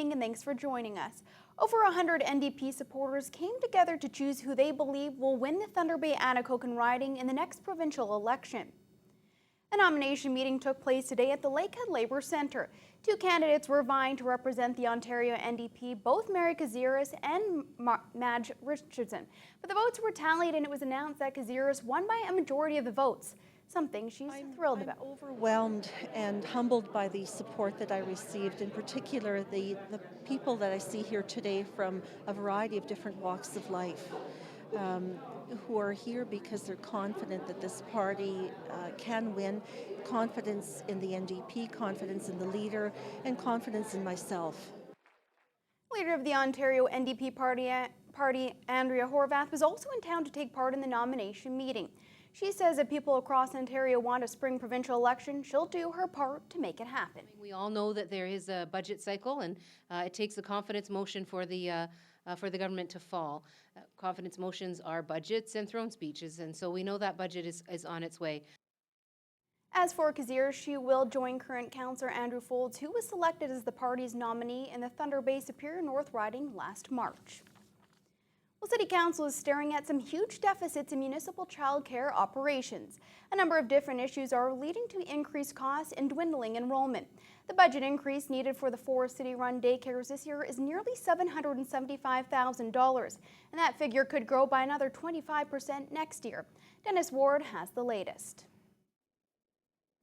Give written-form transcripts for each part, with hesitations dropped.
evening and thanks for joining us. Over 100 NDP supporters came together to choose who they believe will win the Thunder Bay-Anacocan riding in the next provincial election. A nomination meeting took place today at the Lakehead Labour Centre. Two candidates were vying to represent the Ontario NDP, both Mary Kaziris and Madge Richardson. But the votes were tallied and it was announced that Kaziris won by a majority of the votes, something she's thrilled about. I'm overwhelmed and humbled by the support that I received, in particular the people that I see here today from a variety of different walks of life. Who are here because they're confident that this party can win, confidence in the NDP, confidence in the leader, and confidence in myself. Leader of the Ontario NDP party, Andrea Horvath, was also in town to take part in the nomination meeting. She says that people across Ontario want a spring provincial election. She'll do her part to make it happen. We all know that there is a budget cycle, and it takes a confidence motion for the government to fall. Confidence motions are budgets and throne speeches, and so we know that budget is on its way. As for Kazir, she will join current councillor Andrew Folds, who was selected as the party's nominee in the Thunder Bay-Superior North riding last March. Well, City Council is staring at some huge deficits in municipal childcare operations. A number of different issues are leading to increased costs and dwindling enrollment. The budget increase needed for the 4 city-run daycares this year is nearly $775,000, and that figure could grow by another 25% next year. Dennis Ward has the latest.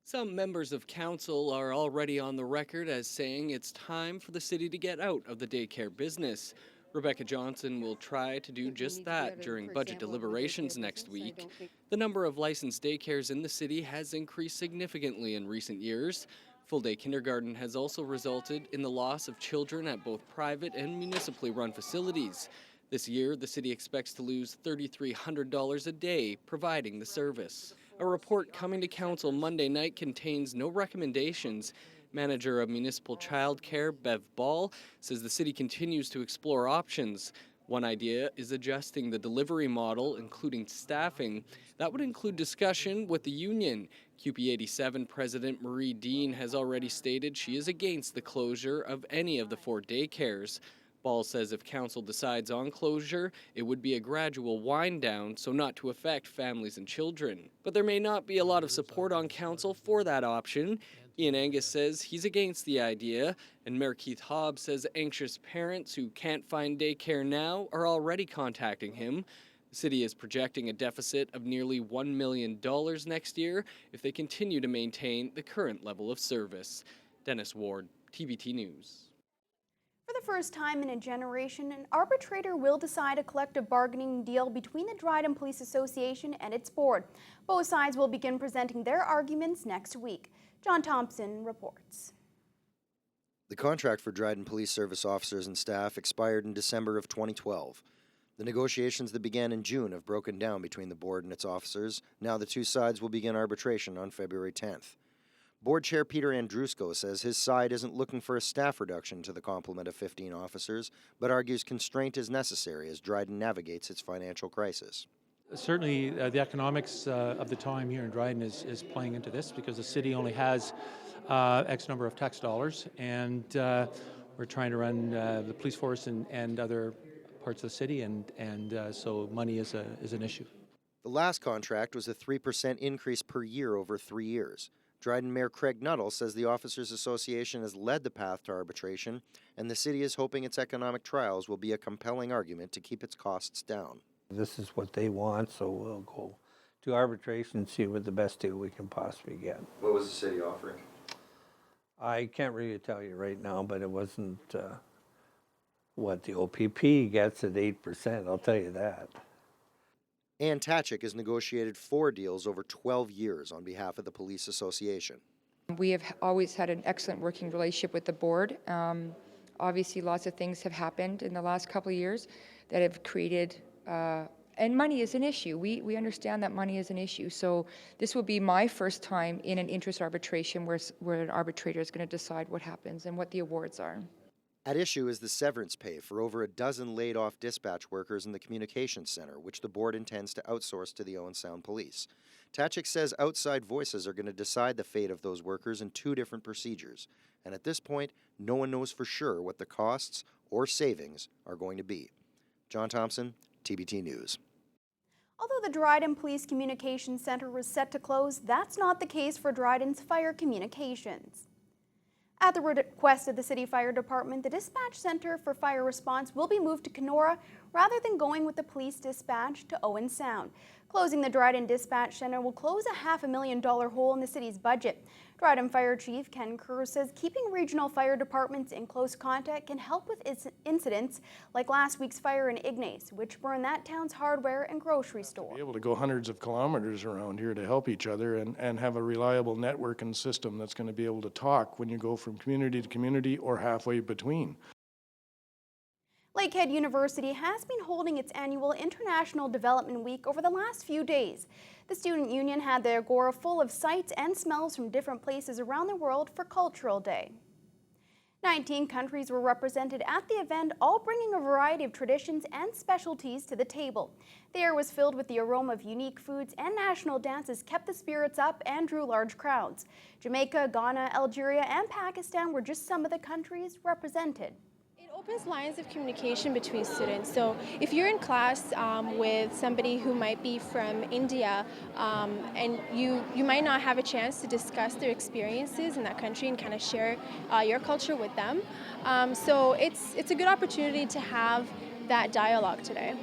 Some members of council are already on the record as saying it's time for the city to get out of the daycare business. Rebecca Johnson will try to do just that during budget deliberations next week. The number of licensed daycares in the city has increased significantly in recent years. Full-day kindergarten has also resulted in the loss of children at both private and municipally run facilities. This year, the city expects to lose $3,300 a day providing the service. A report coming to council Monday night contains no recommendations. Manager of Municipal Child Care, Bev Ball, says the city continues to explore options. One idea is adjusting the delivery model, including staffing. That would include discussion with the union. QP87 President Marie Dean has already stated she is against the closure of any of the 4 daycares. Ball says if council decides on closure, it would be a gradual wind down, so not to affect families and children. But there may not be a lot of support on council for that option. Ian Angus says he's against the idea, and Mayor Keith Hobbs says anxious parents who can't find daycare now are already contacting him. The city is projecting a deficit of nearly $1 million next year if they continue to maintain the current level of service. Dennis Ward, TBT News. For the first time in a generation, an arbitrator will decide a collective bargaining deal between the Dryden Police Association and its board. Both sides will begin presenting their arguments next week. John Thompson reports. The contract for Dryden Police Service officers and staff expired in December of 2012. The negotiations that began in June have broken down between the board and its officers. Now the two sides will begin arbitration on February 10th. Board Chair Peter Andrusko says his side isn't looking for a staff reduction to the complement of 15 officers, but argues constraint is necessary as Dryden navigates its financial crisis. Certainly the economics of the time here in Dryden is playing into this because the city only has X number of tax dollars, and we're trying to run the police force and other parts of the city, and so money is an issue. The last contract was a 3% increase per year over 3 years. Dryden Mayor Craig Nuttall says the Officers Association has led the path to arbitration, and the city is hoping its economic trials will be a compelling argument to keep its costs down. This is what they want, so we'll go to arbitration and see what the best deal we can possibly get. What was the city offering? I can't really tell you right now, but it wasn't what the OPP gets at 8%, I'll tell you that. Ann Tatchik has negotiated 4 deals over 12 years on behalf of the Police Association. We have always had an excellent working relationship with the board. Obviously, lots of things have happened in the last couple of years that have created and money is an issue. We understand that money is an issue. So this will be my first time in an interest arbitration where an arbitrator is going to decide what happens and what the awards are. At issue is the severance pay for over a dozen laid-off dispatch workers in the communications center, which the board intends to outsource to the Owen Sound Police. Tatchik says outside voices are going to decide the fate of those workers in 2 different procedures, and at this point, no one knows for sure what the costs or savings are going to be. John Thompson, TBT News. Although the Dryden Police Communications Center was set to close, that's not the case for Dryden's Fire Communications. At the request of the City Fire Department, the Dispatch Center for Fire Response will be moved to Kenora rather than going with the police dispatch to Owen Sound. Closing the Dryden Dispatch Center will close a $500,000 hole in the city's budget. Dryden Fire Chief Ken Kerr says keeping regional fire departments in close contact can help with incidents like last week's fire in Ignace, which burned that town's hardware and grocery store. Be able to go hundreds of kilometers around here to help each other and have a reliable network and system that's going to be able to talk when you go from community to community or halfway between. Lakehead University has been holding its annual International Development Week over the last few days. The Student Union had their agora full of sights and smells from different places around the world for Cultural Day. 19 countries were represented at the event, all bringing a variety of traditions and specialties to the table. The air was filled with the aroma of unique foods, and national dances kept the spirits up and drew large crowds. Jamaica, Ghana, Algeria, and Pakistan were just some of the countries represented. It opens lines of communication between students. So if you're in class with somebody who might be from India and you might not have a chance to discuss their experiences in that country and kind of share your culture with them. So it's a good opportunity to have that dialogue today.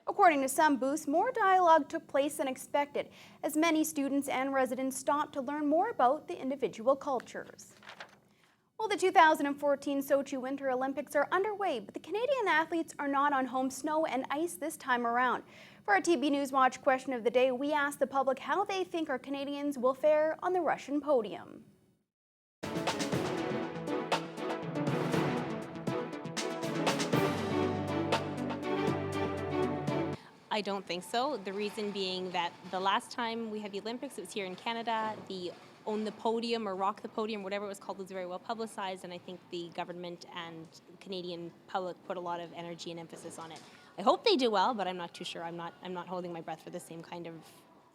According to some booths, more dialogue took place than expected, as many students and residents stopped to learn more about the individual cultures. Well, the 2014 Sochi Winter Olympics are underway, but the Canadian athletes are not on home snow and ice this time around. For our TB News Watch question of the day, we asked the public how they think our Canadians will fare on the Russian podium. I don't think so. The reason being that the last time we had the Olympics, it was here in Canada. The Own the Podium or Rock the Podium, whatever it was called, was very well publicized, and I think the government and the Canadian public put a lot of energy and emphasis on it. I hope they do well, but I'm not too sure. I'm not holding my breath for the same kind of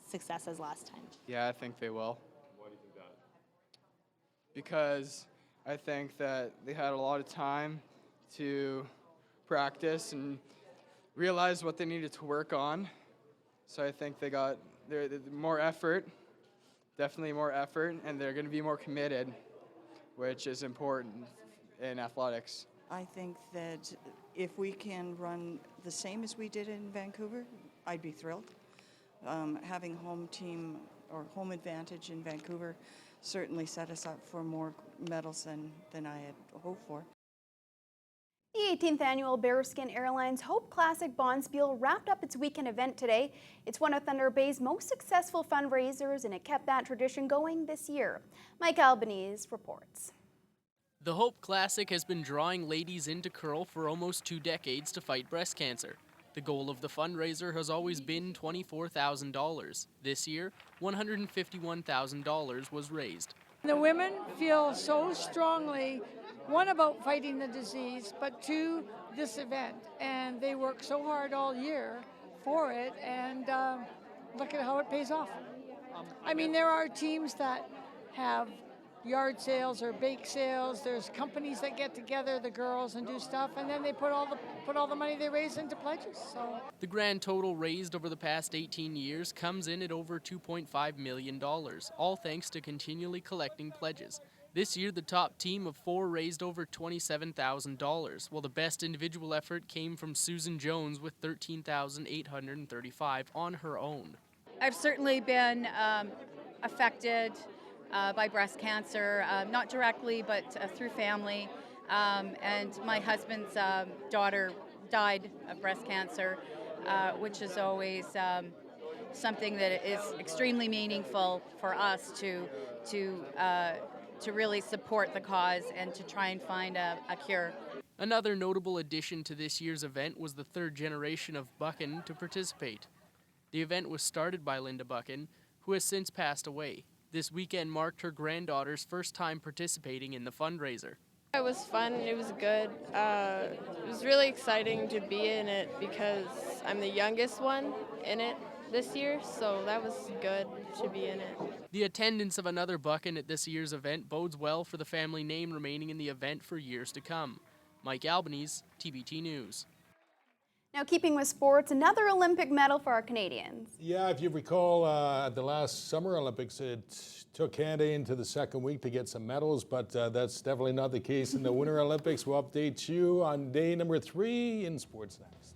success as last time. Yeah, I think they will. Why do you think that? Because I think that they had a lot of time to practice and realize what they needed to work on. So I think they got more effort. Definitely more effort, and they're going to be more committed, which is important in athletics. I think that if we can run the same as we did in Vancouver, I'd be thrilled. Having home team or home advantage in Vancouver certainly set us up for more medals than I had hoped for. The 18th annual Bearskin Airlines Hope Classic Bonspiel wrapped up its weekend event today. It's one of Thunder Bay's most successful fundraisers, and it kept that tradition going this year. Mike Albanese reports. The Hope Classic has been drawing ladies into curl for almost 2 decades to fight breast cancer. The goal of the fundraiser has always been $24,000. This year, $151,000 was raised. The women feel so strongly, one, about fighting the disease, but two, this event. And they work so hard all year for it, and look at how it pays off. I mean, there are teams that have yard sales or bake sales. There's companies that get together, the girls, and do stuff, and then they put all the money they raise into pledges. So the grand total raised over the past 18 years comes in at over $2.5 million, all thanks to continually collecting pledges. This year, the top team of 4 raised over $27,000, while the best individual effort came from Susan Jones with $13,835 on her own. I've certainly been affected by breast cancer, not directly, but through family. And my husband's daughter died of breast cancer, which is always something that is extremely meaningful for us to really support the cause and to try and find a cure. Another notable addition to this year's event was the 3rd generation of Buchan to participate. The event was started by Linda Buchan, who has since passed away. This weekend marked her granddaughter's first time participating in the fundraiser. It was fun, it was good. It was really exciting to be in it because I'm the youngest one in it, this year, so that was good to be in it. The attendance of another bucking at this year's event bodes well for the family name remaining in the event for years to come. Mike Albanese, TBT News. Now, keeping with sports, another Olympic medal for our Canadians. Yeah, if you recall, at the last Summer Olympics, it took Canada into the second week to get some medals, but that's definitely not the case in the Winter Olympics. We'll update you on day number 3 in Sports Next.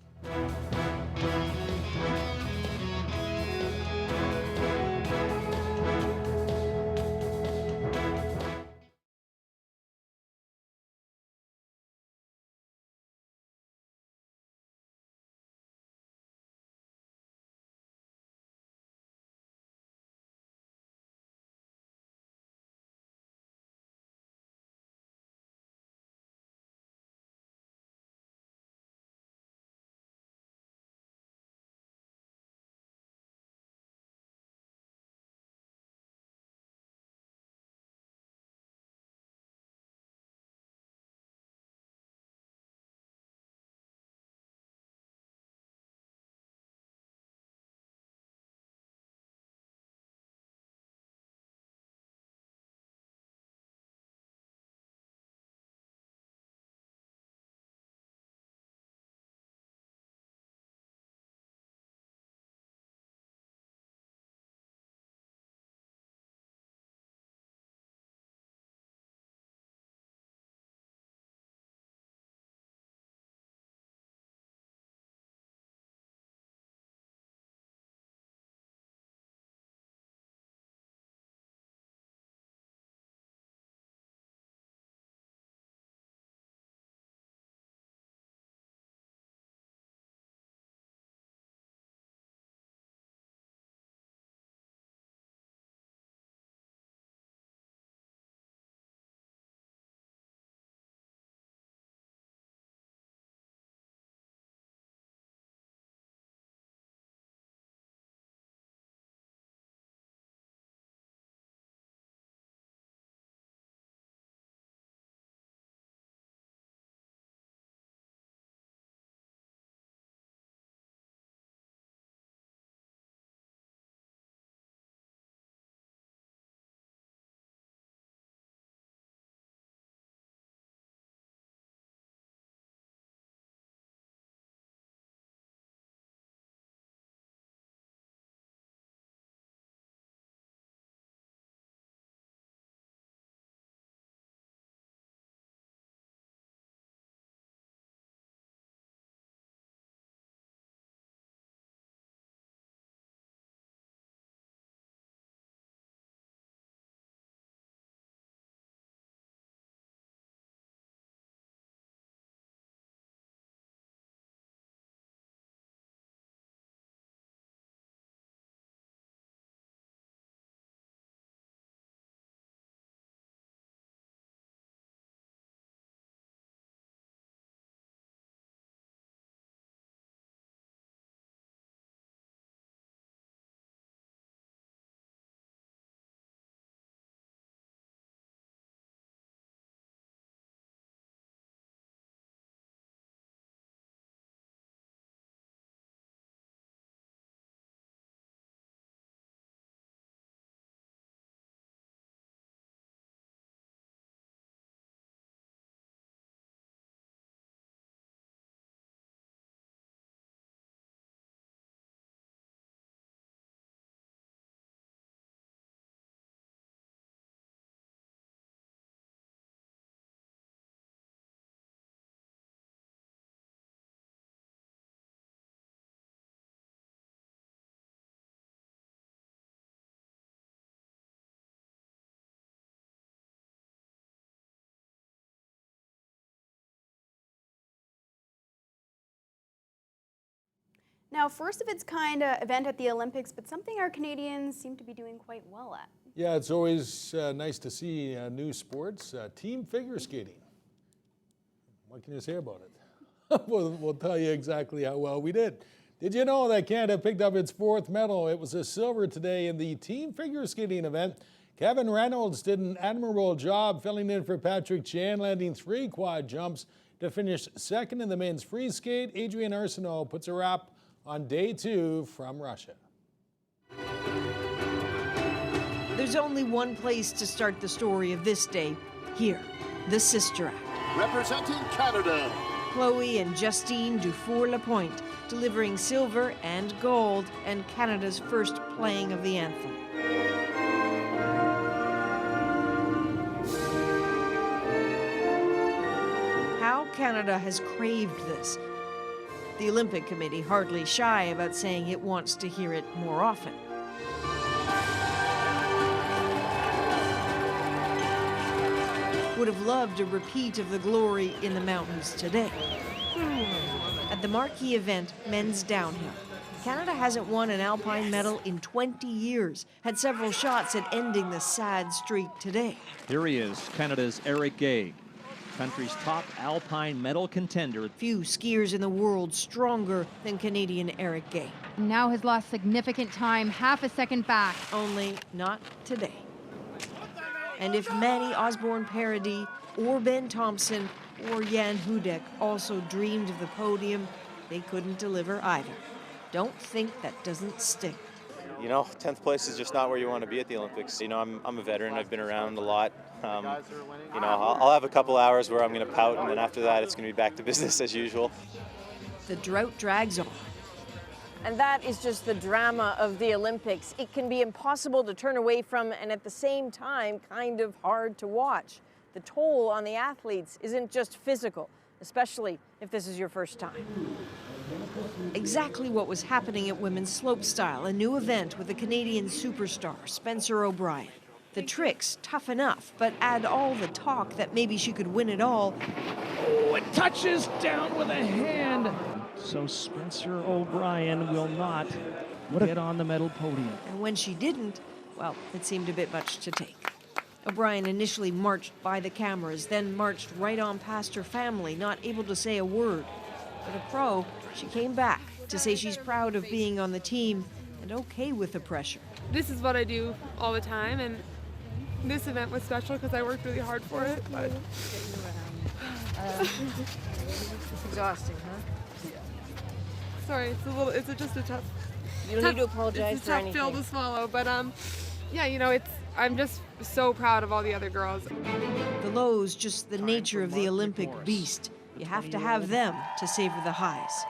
Now, first of its kind event at the Olympics, but something our Canadians seem to be doing quite well at. Yeah, it's always nice to see new sports. Team figure skating. What can you say about it? We'll tell you exactly how well we did. Did you know that Canada picked up its 4th medal? It was a silver today in the team figure skating event. Kevin Reynolds did an admirable job filling in for Patrick Chan, landing 3 quad jumps to finish 2nd in the men's free skate. Adrian Arsenault puts a wrap on day 2 from Russia. There's only one place to start the story of this day, here, the Sister Act. Representing Canada, Chloe and Justine Dufour-Lapointe delivering silver and gold and Canada's first playing of the anthem. How Canada has craved this. The Olympic Committee hardly shy about saying it wants to hear it more often. Would have loved a repeat of the glory in the mountains today. At the marquee event, men's downhill, Canada hasn't won an alpine medal in 20 years, had several shots at ending the sad streak today. Here he is, Canada's Eric Gay, country's top alpine medal contender. Few skiers in the world stronger than Canadian Eric Gay. Now has lost significant time, half a second back. Only not today. And if Manny Osborne-Paradis or Ben Thompson or Jan Hudek also dreamed of the podium, they couldn't deliver either. Don't think that doesn't sting. You know, 10th place is just not where you want to be at the Olympics. You know, I'm a veteran. I've been around a lot. You know, I'll have a couple hours where I'm going to pout, and then after that, it's going to be back to business as usual. The drought drags on. And that is just the drama of the Olympics. It can be impossible to turn away from, and at the same time, kind of hard to watch. The toll on the athletes isn't just physical, especially if this is your first time. Exactly what was happening at women's slopestyle, a new event with a Canadian superstar, Spencer O'Brien. The tricks, tough enough, but add all the talk that maybe she could win it all. Oh, it touches down with a hand. So Spencer O'Brien will not get on the medal podium. And when she didn't, well, it seemed a bit much to take. O'Brien initially marched by the cameras, then marched right on past her family, not able to say a word. But a pro, she came back to say she's proud of being on the team and okay with the pressure. This is what I do all the time, and this event was special because I worked really hard for it. But It's exhausting, huh? Sorry, it's just a tough. You don't need to apologize it's a for tough anything. pill to swallow, but yeah, you know, I'm just so proud of all the other girls. The lows, just the nature of the Olympic beast. You have to have them to savor the highs.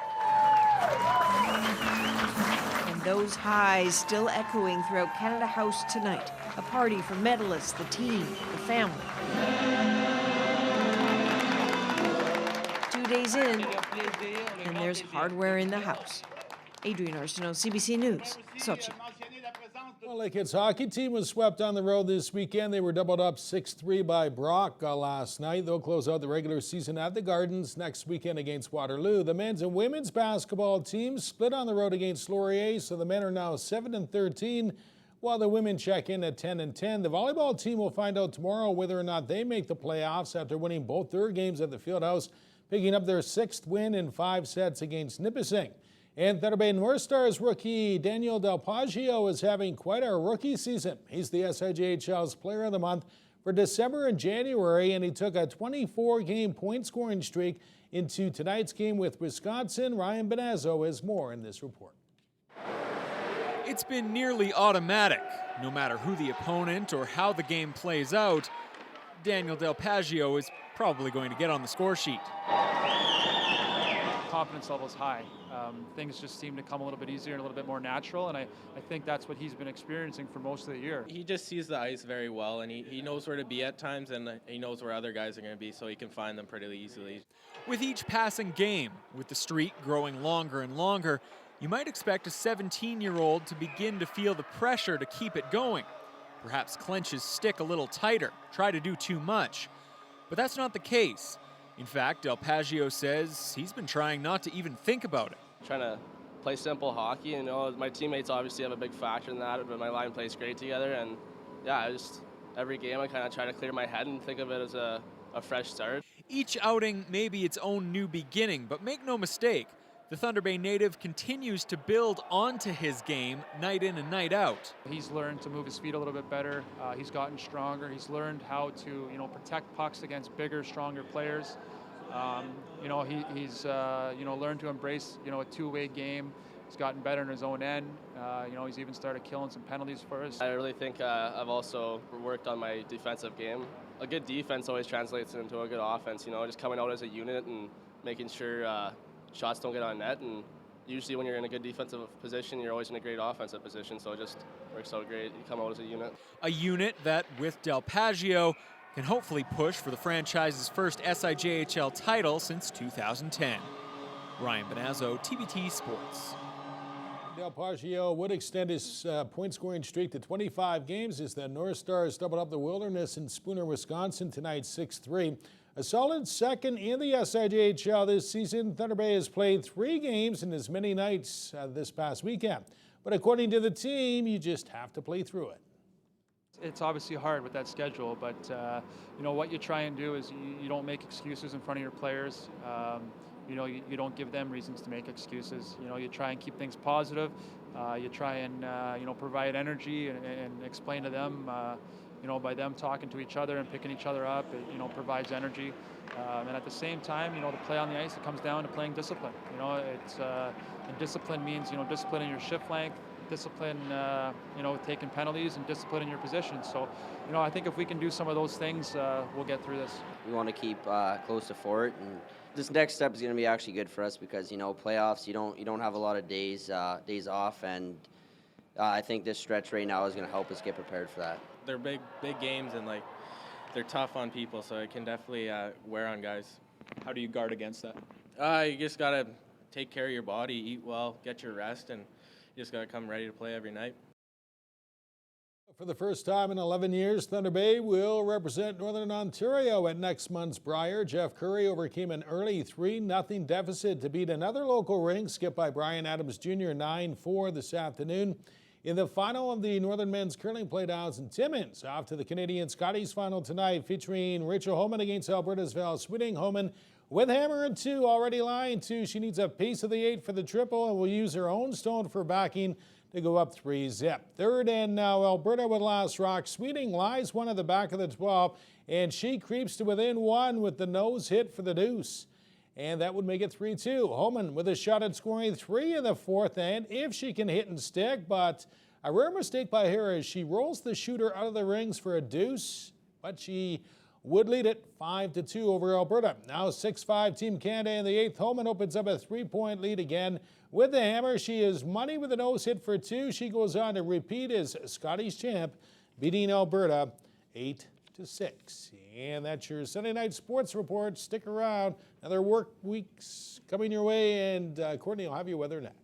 And those highs still echoing throughout Canada House tonight. A party for medalists, the team, the family. 2 days in, and there's hardware in the house. Adrian Arsenault, CBC News, Sochi. Well, the kids hockey team was swept on the road this weekend. They were doubled up 6-3 by Brock last night. They'll close out the regular season at the Gardens next weekend against Waterloo. The men's and women's basketball teams split on the road against Laurier, so the men are now 7-13, while the women check in at 10-10. The volleyball team will find out tomorrow whether or not they make the playoffs after winning both their games at the Fieldhouse, picking up their 6th win in 5 sets against Nipissing. And Thunder Bay North Stars rookie Daniel Del Poggio is having quite a rookie season. He's the SIJHL's Player of the Month for December and January, and he took a 24-game point-scoring streak into tonight's game with Wisconsin. Ryan Benazzo has more in this report. It's been nearly automatic. No matter who the opponent or how the game plays out, Daniel Del Poggio is probably going to get on the score sheet. Confidence level is high. Things just seem to come a little bit easier and a little bit more natural, and I think that's what he's been experiencing for most of the year. He just sees the ice very well, and he knows where to be at times, and he knows where other guys are going to be, so he can find them pretty easily. With each passing game, with the streak growing longer and longer, you might expect a 17-year-old to begin to feel the pressure to keep it going. Perhaps clench his stick a little tighter, try to do too much. But that's not the case. In fact, Del Poggio says he's been trying not to even think about it. Trying to play simple hockey, you know, my teammates obviously have a big factor in that, but my line plays great together, and yeah, every game I kind of try to clear my head and think of it as a fresh start. Each outing may be its own new beginning, but make no mistake, the Thunder Bay native continues to build onto his game night in and night out. He's learned to move his feet a little bit better. He's gotten stronger. He's learned how to, protect pucks against bigger, stronger players. He's learned to embrace, a two-way game. He's gotten better in his own end. He's even started killing some penalties for us. I really think I've also worked on my defensive game. A good defense always translates into a good offense, just coming out as a unit and making sure shots don't get on net. And usually when you're in a good defensive position, you're always in a great offensive position, so it just works out great. You come out as a unit. A unit that, with Del Paggio, can hopefully push for the franchise's first SIJHL title since 2010. Ryan Benazzo, TBT Sports. Del Paggio would extend his point-scoring streak to 25 games as the North Stars doubled up the Wilderness in Spooner, Wisconsin tonight, 6-3. A solid second in the SIJHL this season. Thunder Bay has played 3 games in as many nights this past weekend. But according to the team, you just have to play through it. It's obviously hard with that schedule, but what you try and do is you don't make excuses in front of your players. You don't give them reasons to make excuses. You try and keep things positive. You try and provide energy and explain to them. By them talking to each other and picking each other up, it provides energy. And at the same time, to play on the ice, it comes down to playing discipline. And discipline means discipline in your shift length, discipline, taking penalties, and discipline in your position. So, I think if we can do some of those things, we'll get through this. We want to keep close to Fort, and this next step is going to be actually good for us because playoffs, you don't have a lot of days off, and I think this stretch right now is going to help us get prepared for that. They're big games, and they're tough on people, so it can definitely wear on guys. How do you guard against that? You just gotta take care of your body, eat well, get your rest, and you just gotta come ready to play every night. For the first time in 11 years, Thunder Bay will represent Northern Ontario at next month's Brier. Jeff Curry overcame an early 3-0 deficit to beat another local rink, skipped by Brian Adams Jr. 9-4 this afternoon. In the final of the Northern Men's Curling Playdowns in Timmins, off to the Canadian Scotties final tonight, featuring Rachel Homan against Alberta's Val Switting. Homan with hammer and 2, already lying 2. She needs a piece of the 8 for the triple and will use her own stone for backing to go up 3-zip. Third and now Alberta with last rock. Sweeting lies 1 at the back of the 12, and she creeps to within 1 with the nose hit for the deuce. And that would make it 3-2. Homan with a shot at scoring 3 in the 4th end, if she can hit and stick, but a rare mistake by her as she rolls the shooter out of the rings for a deuce, but she would lead it 5-2 over Alberta. Now 6-5 Team Canada in the 8th. Homan opens up a 3-point lead again with the hammer. She is money with a nose hit for 2. She goes on to repeat as Scotties champ, beating Alberta 8-6. And that's your Sunday Night Sports Report. Stick around. Another work week's coming your way, and Courtney will have your weather next.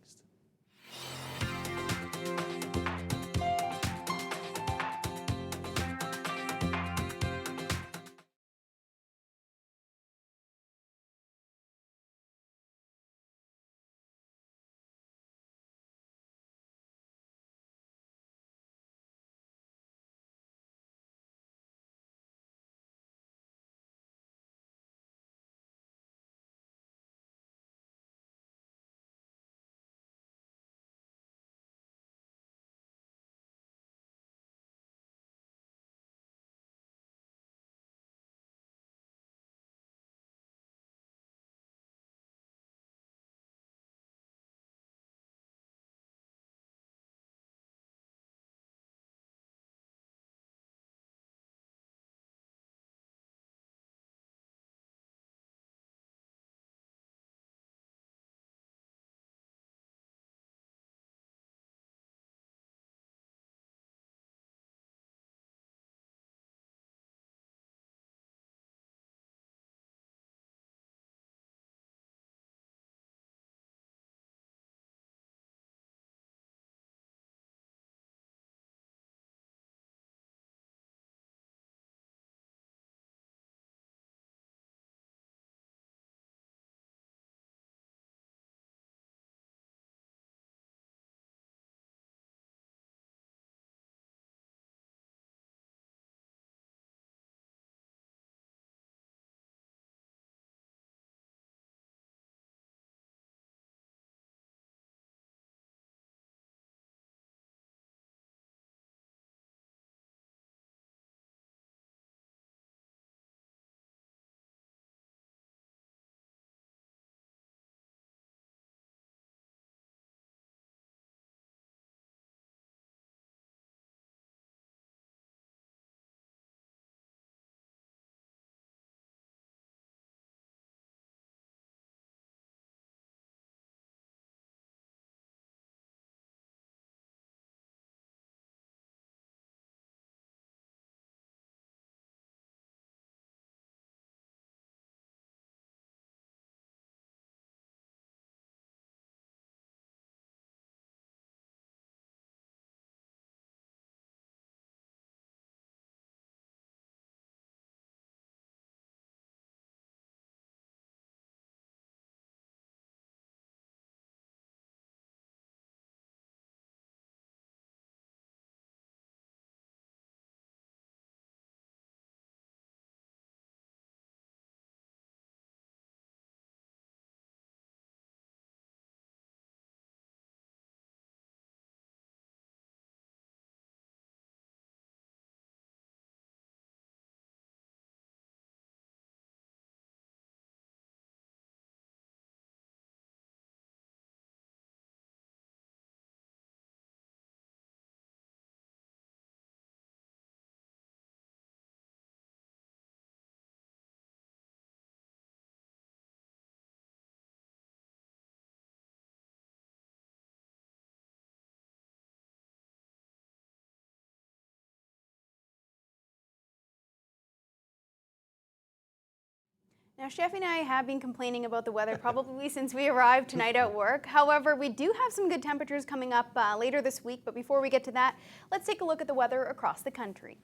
Now, Chef and I have been complaining about the weather probably since we arrived tonight at work. However, we do have some good temperatures coming up later this week. But before we get to that, let's take a look at the weather across the country.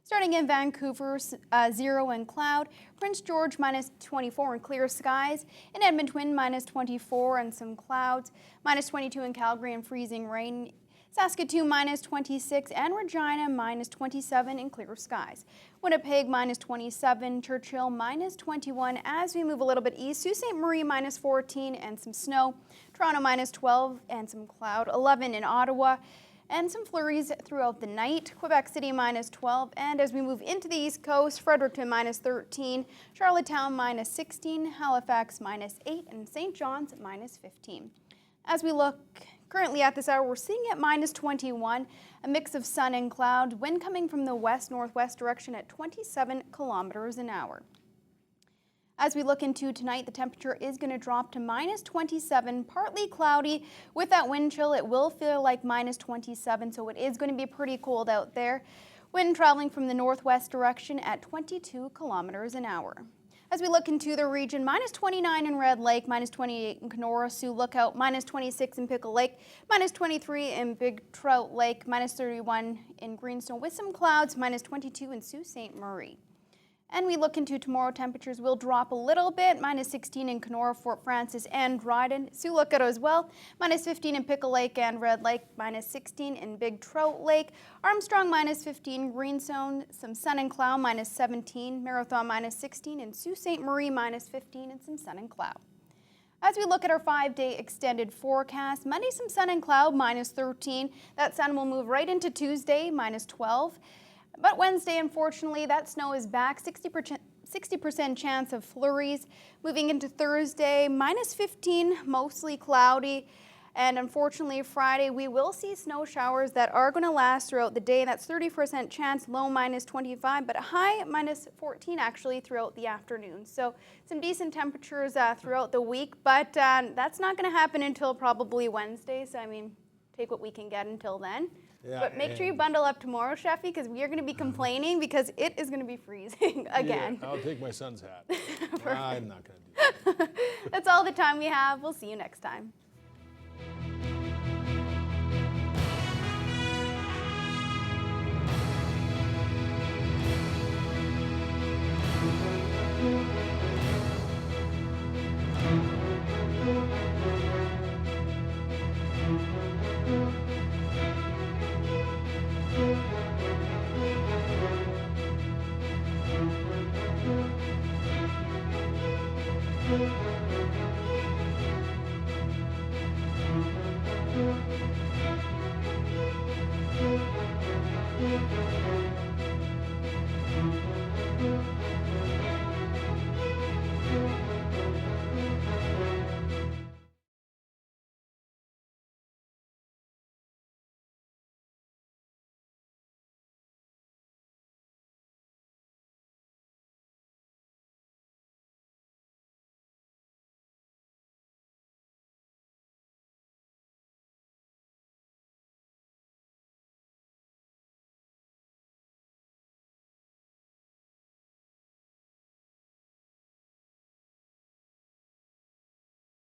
Starting in Vancouver, 0 and cloud. Prince George, -24 and clear skies. In Edmonton, -24 and some clouds. -22 in Calgary and freezing rain. Saskatoon, -26, and Regina, -27 in clear skies. Winnipeg, -27, Churchill, -21 as we move a little bit east. Sault Ste. Marie, -14 and some snow. Toronto, -12 and some cloud. 11 in Ottawa, and some flurries throughout the night. Quebec City, -12, and as we move into the East Coast, Fredericton, -13, Charlottetown, -16, Halifax, -8, and St. John's, -15. As we look currently at this hour, we're seeing at -21, a mix of sun and cloud, wind coming from the west-northwest direction at 27 kilometers an hour. As we look into tonight, the temperature is going to drop to -27, partly cloudy. With that wind chill, it will feel like -27, so it is going to be pretty cold out there. Wind traveling from the northwest direction at 22 kilometers an hour. As we look into the region, -29 in Red Lake, -28 in Kenora, Sioux Lookout, -26 in Pickle Lake, -23 in Big Trout Lake, -31 in Greenstone with some clouds, -22 in Sault Ste. Marie. And we look into tomorrow, temperatures will drop a little bit, -16 in Kenora, Fort Frances, and Dryden. Sioux Lookout as well, -15 in Pickle Lake and Red Lake, -16 in Big Trout Lake. Armstrong, -15, Greenstone, some sun and cloud, -17, Marathon, -16, and Sault Ste. Marie, -15, and some sun and cloud. As we look at our 5-day extended forecast, Monday, some sun and cloud, -13. That sun will move right into Tuesday, -12. But Wednesday, unfortunately, that snow is back, 60% chance of flurries. Moving into Thursday, -15, mostly cloudy. And unfortunately, Friday, we will see snow showers that are going to last throughout the day. That's 30% chance, low -25, but a high -14 actually throughout the afternoon. So some decent temperatures throughout the week, but that's not going to happen until probably Wednesday. So, I mean, take what we can get until then. Yeah, but make sure you bundle up tomorrow, Sheffy, because we are going to be complaining because it is going to be freezing again. Yeah, I'll take my son's hat. I'm not going to do that. That's all the time we have. We'll see you next time.